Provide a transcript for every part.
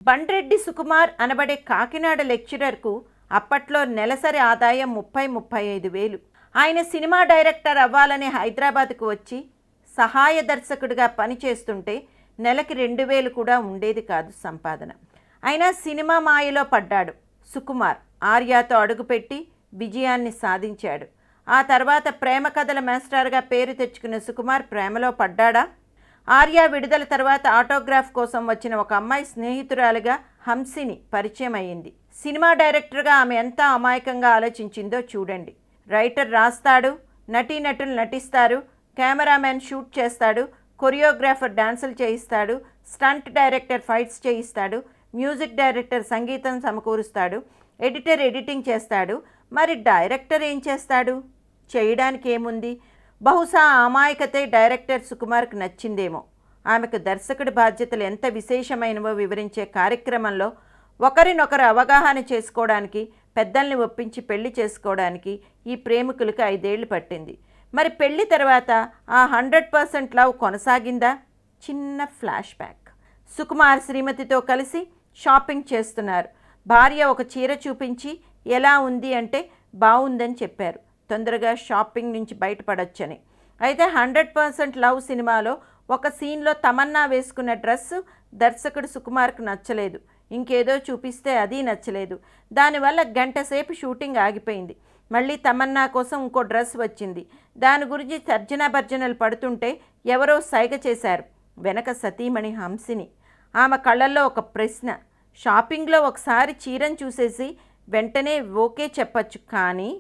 బండ్రెడ్డి సుకుమార్ అనబడే కాకినాడ లెక్చరర్కు అప్పట్లో నెలసరి ఆదాయం 35,000. ఆయన సినిమా డైరెక్టర్ అవ్వాలని హైదరాబాద్కు వచ్చి సహాయ దర్శకుడిగా పనిచేస్తుంటే నెలకి 2,000 కూడా ఉండేది కాదు సంపాదన. అయినా సినిమా మాయలో పడ్డాడు సుకుమార్. ఆర్యాతో అడుగుపెట్టి విజయాన్ని సాధించాడు. ఆ తర్వాత ప్రేమ కథల మాస్టర్గా పేరు తెచ్చుకున్న సుకుమార్ ప్రేమలో పడ్డాడా? ఆర్య విడుదల తర్వాత ఆటోగ్రాఫ్ కోసం వచ్చిన ఒక అమ్మాయి స్నేహితురాలుగా హంసిని పరిచయం అయ్యింది. సినిమా డైరెక్టర్గా ఆమె ఎంత అమాయకంగా ఆలోచించిందో చూడండి. రైటర్ రాస్తాడు, నటీనటులు నటిస్తారు, కెమెరామెన్ షూట్ చేస్తాడు, కొరియోగ్రాఫర్ డాన్సులు చేయిస్తాడు, స్టంట్ డైరెక్టర్ ఫైట్స్ చేయిస్తాడు, మ్యూజిక్ డైరెక్టర్ సంగీతం సమకూరుస్తాడు, ఎడిటర్ ఎడిటింగ్ చేస్తాడు. మరి డైరెక్టర్ ఏం చేస్తాడు? చేయడానికి ఏముంది? బహుశా ఆ అమాయకతే డైరెక్టర్ సుకుమార్కి నచ్చిందేమో. ఆమెకు దర్శకుడి బాధ్యతలు ఎంత విశేషమైనవో వివరించే కార్యక్రమంలో ఒకరినొకరు అవగాహన చేసుకోవడానికి, పెద్దల్ని ఒప్పించి పెళ్లి చేసుకోవడానికి ఈ ప్రేమికులకు 5 ఏళ్లు పట్టింది. మరి పెళ్లి తర్వాత ఆ 100% లవ్ కొనసాగిందా? చిన్న ఫ్లాష్ బ్యాక్. సుకుమార్ శ్రీమతితో కలిసి షాపింగ్ చేస్తున్నారు. భార్య ఒక చీర చూపించి ఎలా ఉంది అంటే బాగుందని చెప్పారు, తొందరగా షాపింగ్ నుంచి బయటపడొచ్చని. అయితే 100% లవ్ సినిమాలో ఒక సీన్లో తమన్నా వేసుకున్న డ్రెస్సు దర్శకుడు సుకుమార్కు నచ్చలేదు. ఇంకేదో చూపిస్తే అది నచ్చలేదు. దానివల్ల గంట సేపు షూటింగ్ ఆగిపోయింది. మళ్ళీ తమన్నా కోసం ఇంకో డ్రెస్ వచ్చింది. దాని గురించి తర్జన భర్జనలు పడుతుంటే ఎవరో సైగ చేశారు. వెనక సతీమణి హంసిని. ఆమె కళ్ళల్లో ఒక ప్రశ్న. షాపింగ్లో ఒకసారి చీరను చూసేసి వెంటనే ఓకే చెప్పచ్చు, కానీ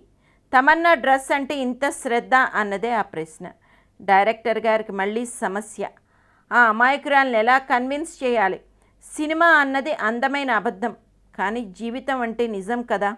తమన్నా డ్రెస్ అంటే ఇంత శ్రద్ధ అన్నదే ఆ ప్రశ్న. డైరెక్టర్ గారికి మళ్ళీ సమస్య. ఆ అమాయకురాలను ఎలా కన్విన్స్ చేయాలి? సినిమా అన్నది అందమైన అబద్ధం, కానీ జీవితం అంటే నిజం కదా.